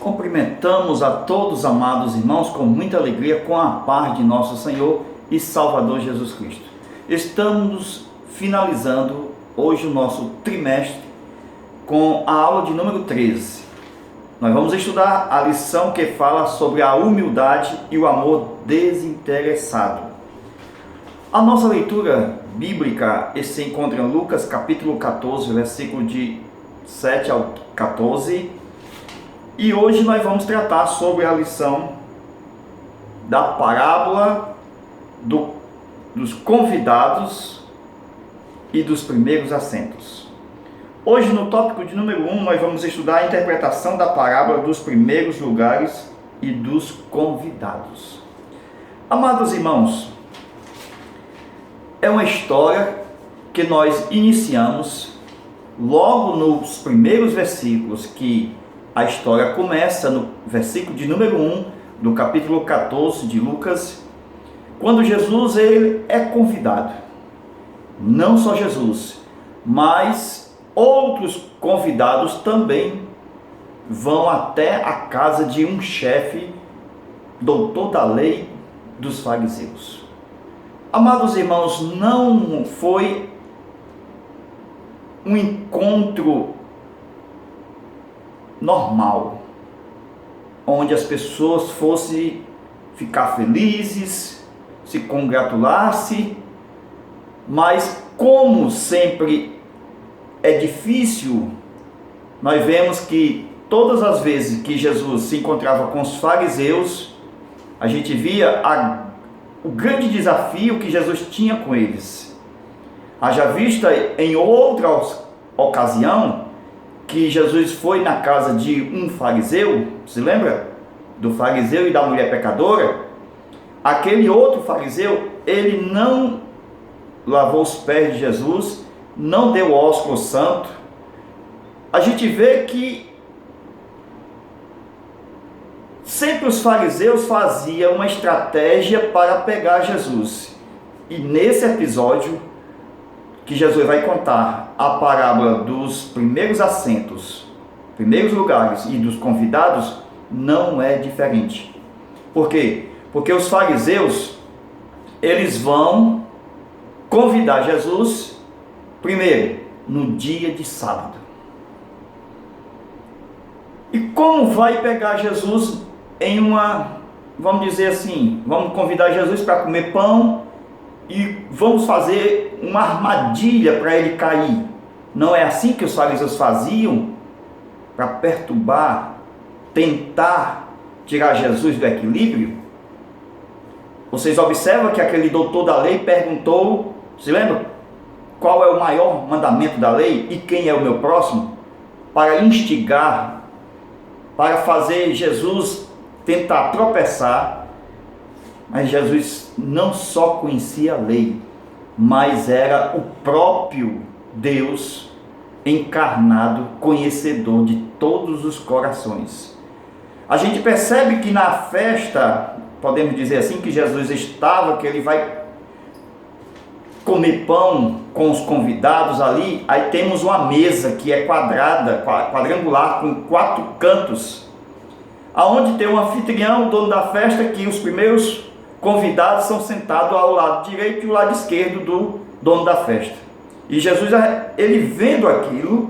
Cumprimentamos a todos, amados irmãos, com muita alegria, com a paz de nosso Senhor e Salvador Jesus Cristo. Estamos finalizando hoje o nosso trimestre com a aula de número 13. Nós vamos estudar a lição que fala sobre a humildade e o amor desinteressado. A nossa leitura bíblica se encontra em Lucas capítulo 14, versículo de 7 ao 14. E hoje nós vamos tratar sobre a lição da parábola dos convidados e dos primeiros assentos. Hoje, no tópico de número 1, nós vamos estudar a interpretação da parábola dos primeiros lugares e dos convidados. Amados irmãos, é uma história que nós iniciamos logo nos primeiros versículos, que a história começa no versículo de número 1 do capítulo 14 de Lucas, quando Jesus ele é convidado. Não só Jesus, mas outros convidados também vão até a casa de um chefe, doutor da lei dos fariseus. Amados irmãos, não foi um encontro normal, onde as pessoas fossem ficar felizes, se congratulassem, mas como sempre é difícil, nós vemos que todas as vezes que Jesus se encontrava com os fariseus, a gente via o grande desafio que Jesus tinha com eles. Haja vista em outra ocasião que Jesus foi na casa de um fariseu, se lembra? Do fariseu e da mulher pecadora. Aquele outro fariseu, ele não lavou os pés de Jesus, não deu ósculo santo. A gente vê que sempre os fariseus faziam uma estratégia para pegar Jesus. E nesse episódio que Jesus vai contar a parábola dos primeiros assentos, primeiros lugares e dos convidados, não é diferente. Por quê? Porque os fariseus, eles vão convidar Jesus, primeiro, no dia de sábado. E como vai pegar Jesus em vamos dizer assim, vamos convidar Jesus para comer pão, e vamos fazer uma armadilha para ele cair. Não é assim que os fariseus faziam para perturbar, tentar tirar Jesus do equilíbrio? Vocês observam que aquele doutor da lei perguntou, se lembra? Qual é o maior mandamento da lei e quem é o meu próximo? Para instigar, para fazer Jesus tentar tropeçar. Mas Jesus não só conhecia a lei, mas era o próprio Deus encarnado, conhecedor de todos os corações. A gente percebe que na festa, podemos dizer assim, que Jesus estava, que ele vai comer pão com os convidados ali, aí temos uma mesa que é quadrangular, com 4 cantos, aonde tem um anfitrião, o dono da festa, que os primeiros convidados são sentados ao lado direito e ao lado esquerdo do dono da festa. E Jesus, ele vendo aquilo,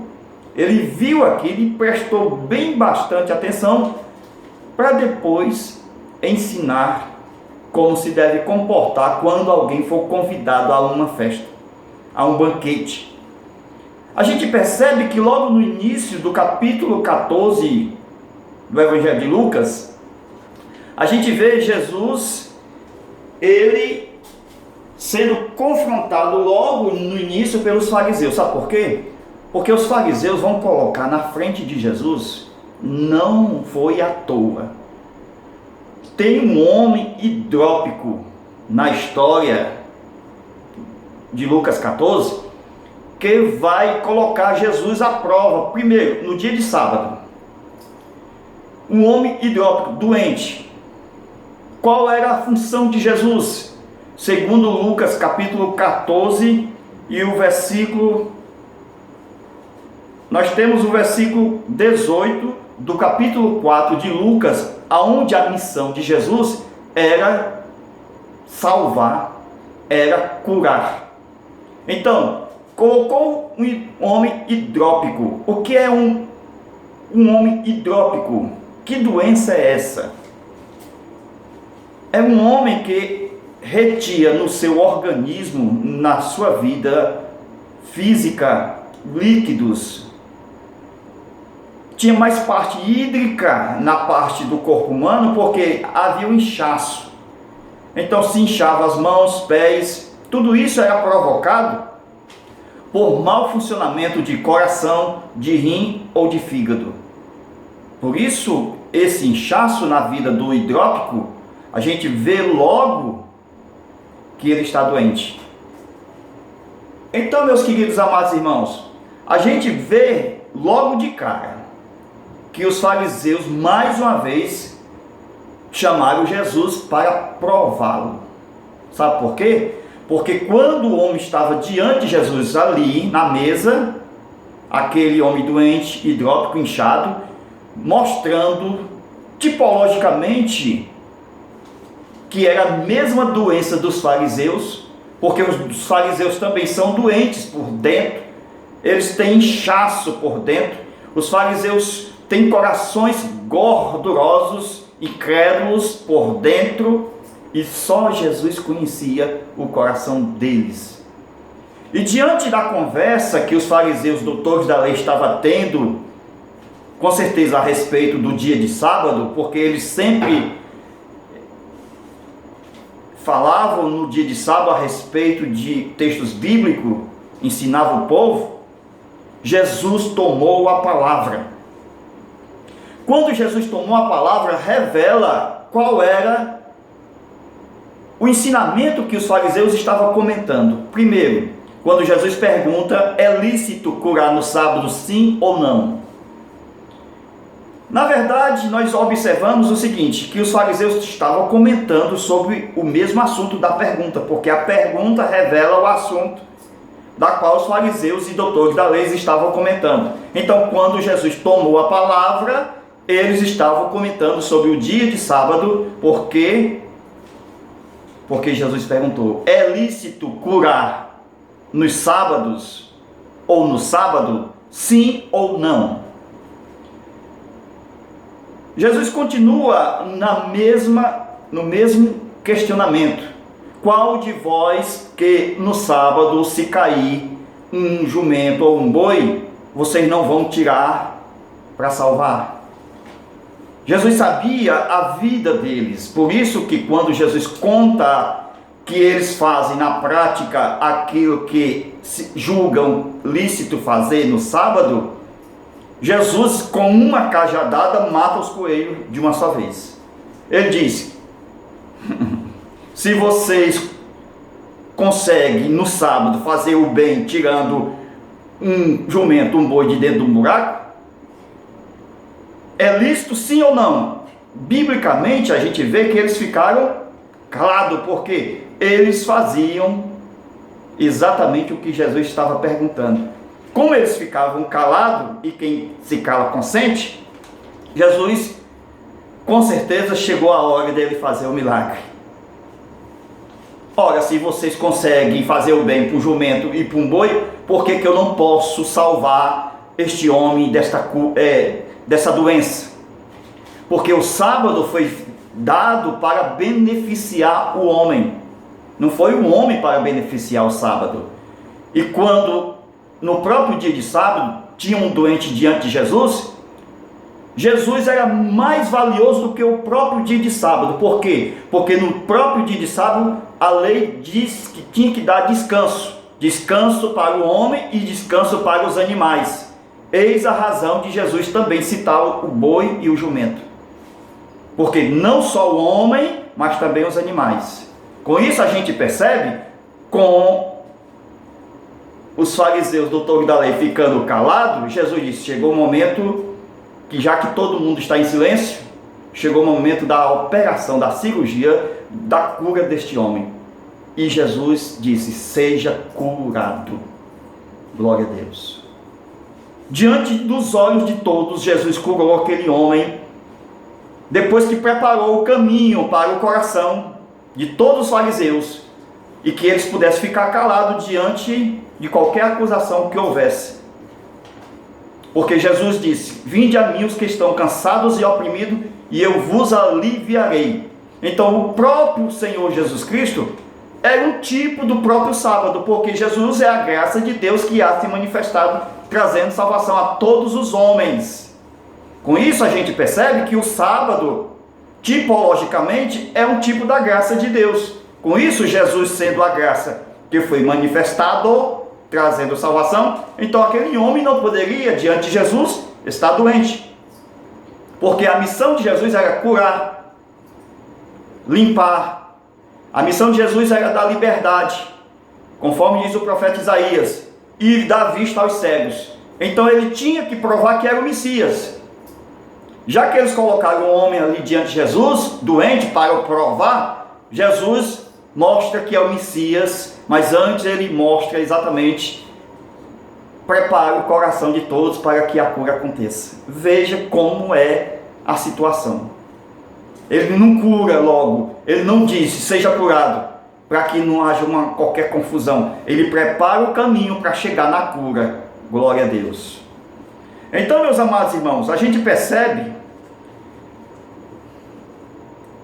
ele viu aquilo e prestou bastante atenção para depois ensinar como se deve comportar quando alguém for convidado a uma festa, a um banquete. A gente percebe que logo no início do capítulo 14 do Evangelho de Lucas, a gente vê Jesus, ele sendo confrontado logo no início pelos fariseus. Sabe por quê? Porque os fariseus vão colocar na frente de Jesus, não foi à toa. Tem um homem hidrópico na história de Lucas 14, que vai colocar Jesus à prova, primeiro, no dia de sábado. Um homem hidrópico, doente. Qual era a função de Jesus? Segundo Lucas capítulo 14 e o versículo, nós temos o versículo 18 do capítulo 4 de Lucas, onde a missão de Jesus era salvar, era curar. Então, colocou um homem hidrópico. O que é um homem hidrópico? Que doença é essa? É um homem que retia no seu organismo, na sua vida física, líquidos. Tinha mais parte hídrica na parte do corpo humano, porque havia um inchaço. Então se inchava as mãos, pés. Tudo isso era provocado por mau funcionamento de coração, de rim ou de fígado. Por isso, esse inchaço na vida do hidrópico, a gente vê logo que ele está doente. Então, meus queridos amados irmãos, a gente vê logo de cara que os fariseus, mais uma vez, chamaram Jesus para prová-lo. Sabe por quê? Porque quando o homem estava diante de Jesus ali, na mesa, aquele homem doente, hidrópico, inchado, mostrando tipologicamente que era a mesma doença dos fariseus, porque os fariseus também são doentes por dentro, eles têm inchaço por dentro, os fariseus têm corações gordurosos, incrédulos por dentro, e só Jesus conhecia o coração deles. E diante da conversa que os fariseus, doutores da lei, estavam tendo, com certeza a respeito do dia de sábado, porque eles sempre falavam no dia de sábado a respeito de textos bíblicos, ensinavam o povo, Jesus tomou a palavra. Quando Jesus tomou a palavra, revela qual era o ensinamento que os fariseus estavam comentando. Primeiro, quando Jesus pergunta, é lícito curar no sábado, sim ou não? Na verdade, nós observamos o seguinte, que os fariseus estavam comentando sobre o mesmo assunto da pergunta, porque a pergunta revela o assunto da qual os fariseus e doutores da lei estavam comentando. Então, quando Jesus tomou a palavra, eles estavam comentando sobre o dia de sábado, porque Jesus perguntou, é lícito curar nos sábados ou no sábado, sim ou não? Jesus continua no mesmo questionamento. Qual de vós que no sábado, se cair um jumento ou um boi, vocês não vão tirar para salvar? Jesus sabia a vida deles, por isso que quando Jesus conta que eles fazem na prática aquilo que julgam lícito fazer no sábado, Jesus, com uma cajadada, mata os coelhos de uma só vez. Ele disse, se vocês conseguem no sábado fazer o bem tirando um jumento, um boi de dentro de um buraco, é lícito sim ou não? Biblicamente a gente vê que eles ficaram calados, porque eles faziam exatamente o que Jesus estava perguntando. Como eles ficavam calados, e quem se cala consente, Jesus, com certeza, chegou a hora dele fazer o milagre. Ora, se vocês conseguem fazer o bem para um jumento e para um boi, por que eu não posso salvar este homem dessa doença? Porque o sábado foi dado para beneficiar o homem. Não foi o homem para beneficiar o sábado. E quando no próprio dia de sábado tinha um doente diante de Jesus, Jesus era mais valioso do que o próprio dia de sábado. Por quê? Porque no próprio dia de sábado a lei diz que tinha que dar descanso. Descanso para o homem e descanso para os animais. Eis a razão de Jesus também citar o boi e o jumento. Porque não só o homem, mas também os animais. Com isso a gente percebe, com os fariseus, doutores da lei, ficando calados, Jesus disse, chegou o momento que, já que todo mundo está em silêncio, chegou o momento da operação, da cirurgia, da cura deste homem. E Jesus disse, seja curado. Glória a Deus. diante dos olhos de todos, Jesus curou aquele homem, depois que preparou o caminho para o coração de todos os fariseus, e que eles pudessem ficar calados diante de qualquer acusação que houvesse. Porque Jesus disse: vinde a mim os que estão cansados e oprimidos, e eu vos aliviarei. Então o próprio Senhor Jesus Cristo era um tipo do próprio sábado, porque Jesus é a graça de Deus que há se manifestado, trazendo salvação a todos os homens. Com isso a gente percebe que o sábado, tipologicamente, é um tipo da graça de Deus. Com isso, Jesus sendo a graça que foi manifestado, trazendo salvação, então aquele homem não poderia, diante de Jesus, estar doente. Porque a missão de Jesus era curar, limpar. A missão de Jesus era dar liberdade, conforme diz o profeta Isaías, e dar vista aos cegos. Então ele tinha que provar que era o Messias. Já que eles colocaram o homem ali diante de Jesus, doente, para provar, Jesus mostra que é o Messias, mas antes ele mostra exatamente, prepara o coração de todos para que a cura aconteça. Veja como é a situação. Ele não cura logo, ele não disse seja curado, para que não haja qualquer confusão. Ele prepara o caminho para chegar na cura. Glória a Deus. Então, meus amados irmãos, a gente percebe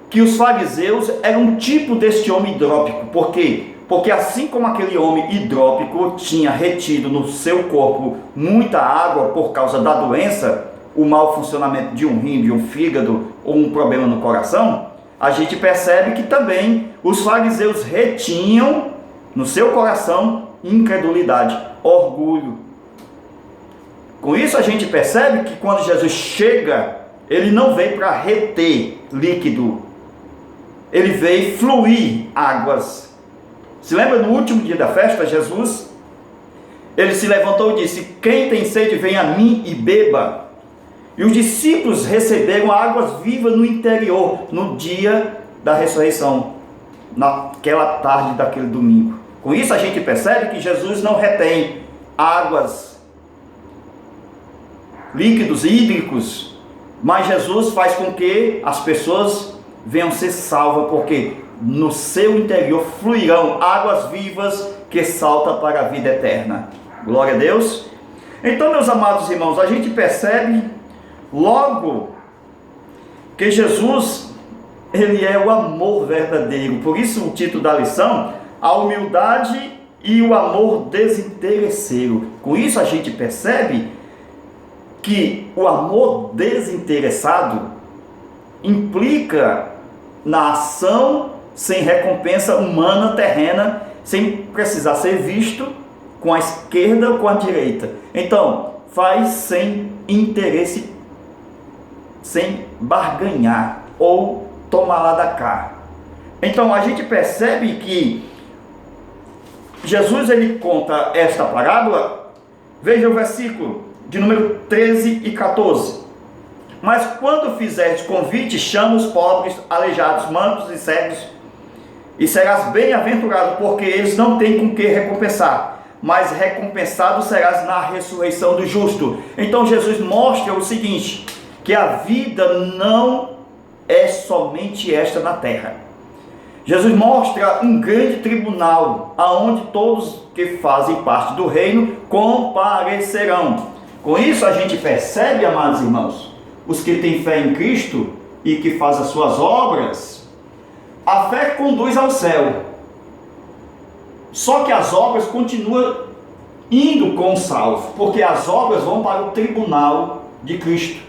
que os fariseus eram um tipo deste homem hidrópico. Por quê? Porque assim como aquele homem hidrópico tinha retido no seu corpo muita água por causa da doença, o mau funcionamento de um rim, de um fígado ou um problema no coração, a gente percebe que também os fariseus retinham no seu coração incredulidade, orgulho. Com isso a gente percebe que quando Jesus chega, ele não veio para reter líquido, ele veio fluir águas. Se lembra no último dia da festa, Jesus, ele se levantou e disse: quem tem sede, vem a mim e beba. E os discípulos receberam águas vivas no interior, no dia da ressurreição, naquela tarde daquele domingo. Com isso a gente percebe que Jesus não retém águas, líquidos, hídricos, mas Jesus faz com que as pessoas venham ser salvas, porque no seu interior fluirão águas vivas que saltam para a vida eterna. Glória a Deus. Então, meus amados irmãos, a gente percebe logo que Jesus, ele é o amor verdadeiro. Por isso o título da lição: a humildade e o amor desinteresseiro. Com isso a gente percebe que o amor desinteressado implica na ação sem recompensa humana, terrena, sem precisar ser visto com a esquerda ou com a direita. Então, faz sem interesse, sem barganhar ou tomar lá da cá. Então a gente percebe que Jesus, ele conta esta parábola. Veja o versículo de número 13 e 14. Mas quando fizeres convite, chama os pobres, aleijados, mancos e cegos, e serás bem-aventurado, porque eles não têm com que recompensar, mas recompensado serás na ressurreição do justo. Então Jesus mostra o seguinte, que a vida não é somente esta na terra. Jesus mostra um grande tribunal, aonde todos que fazem parte do reino comparecerão. Com isso a gente percebe, amados irmãos, os que têm fé em Cristo e que fazem as suas obras, a fé conduz ao céu. Só que as obras continuam indo com o salvo, porque as obras vão para o tribunal de Cristo.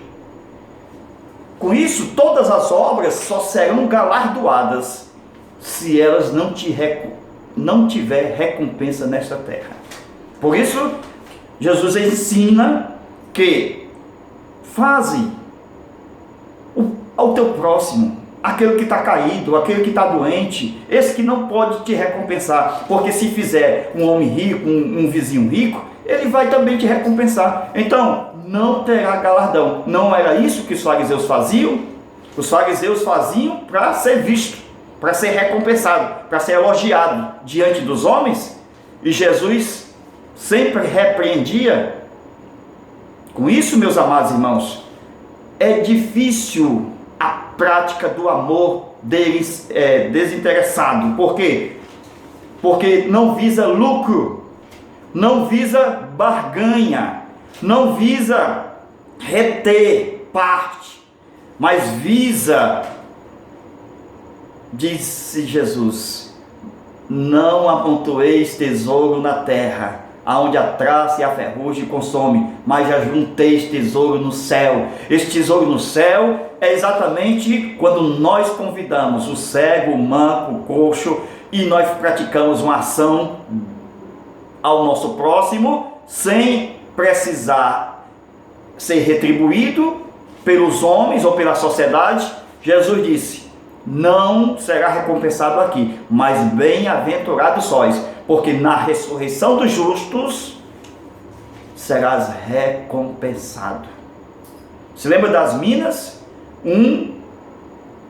Com isso, todas as obras só serão galardoadas se elas não tiver recompensa nesta terra. Por isso, Jesus ensina que faze ao teu próximo, aquele que está caído, aquele que está doente, esse que não pode te recompensar, porque se fizer um homem rico, um vizinho rico, ele vai também te recompensar. Então, não terá galardão. Não era isso que os fariseus faziam? Os fariseus faziam para ser visto, para ser recompensado, para ser elogiado diante dos homens, e Jesus sempre repreendia Com isso, meus amados irmãos, é difícil a prática do amor deles desinteressado. Por quê? Porque não visa lucro, não visa barganha, não visa reter parte, mas visa, disse Jesus, não amontoeis tesouro na terra, aonde a traça e a ferrugem consome, mas já junteis tesouro no céu. Este tesouro no céu é exatamente quando nós convidamos o cego, o manco, o coxo, e nós praticamos uma ação ao nosso próximo, sem precisar ser retribuído pelos homens ou pela sociedade. Jesus disse, não será recompensado aqui, mas bem-aventurados sois, porque na ressurreição dos justos serás recompensado. Se lembra das minas? Um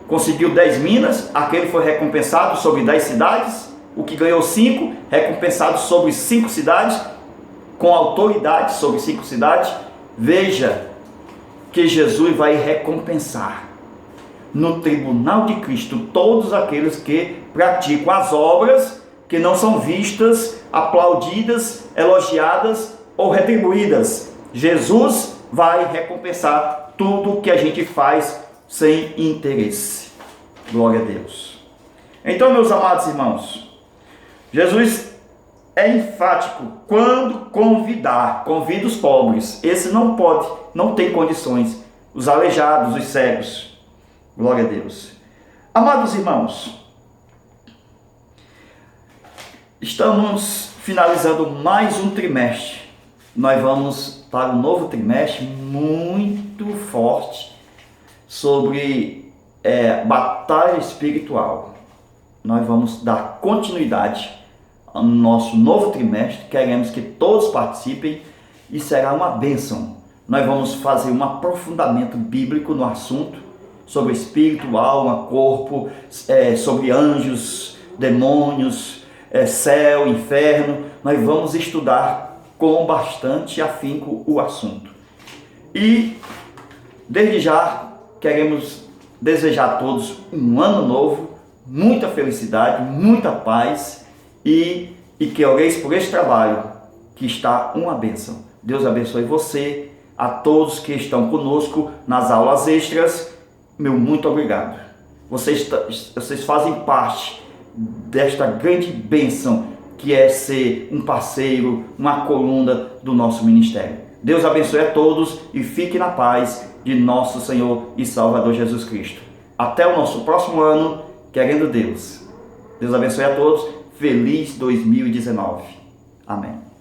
conseguiu 10 minas, aquele foi recompensado sobre 10 cidades, o que ganhou 5, recompensado sobre 5 cidades, com autoridade sobre 5 cidades. Veja que Jesus vai recompensar no tribunal de Cristo todos aqueles que praticam as obras que não são vistas, aplaudidas, elogiadas ou retribuídas. Jesus vai recompensar tudo que a gente faz sem interesse. Glória a Deus. Então, meus amados irmãos, Jesus é enfático quando convida os pobres. Esse não pode, não tem condições. Os aleijados, os cegos. Glória a Deus. Amados irmãos, estamos finalizando mais um trimestre. Nós vamos para um novo trimestre muito forte sobre batalha espiritual. Nós vamos dar continuidade ao nosso novo trimestre. Queremos que todos participem e será uma bênção. Nós vamos fazer um aprofundamento bíblico no assunto sobre espírito, alma, corpo, sobre anjos, demônios, céu, inferno. Nós vamos estudar com bastante afinco o assunto. E desde já queremos desejar a todos um ano novo, muita felicidade, muita paz e que oreis por este trabalho que está uma bênção. Deus abençoe você, a todos que estão conosco nas aulas extras. Meu muito obrigado. Vocês fazem parte desta grande bênção que é ser um parceiro, uma coluna do nosso ministério. Deus abençoe a todos e fique na paz de nosso Senhor e Salvador Jesus Cristo. Até o nosso próximo ano, querendo Deus. Deus abençoe a todos. Feliz 2019. Amém.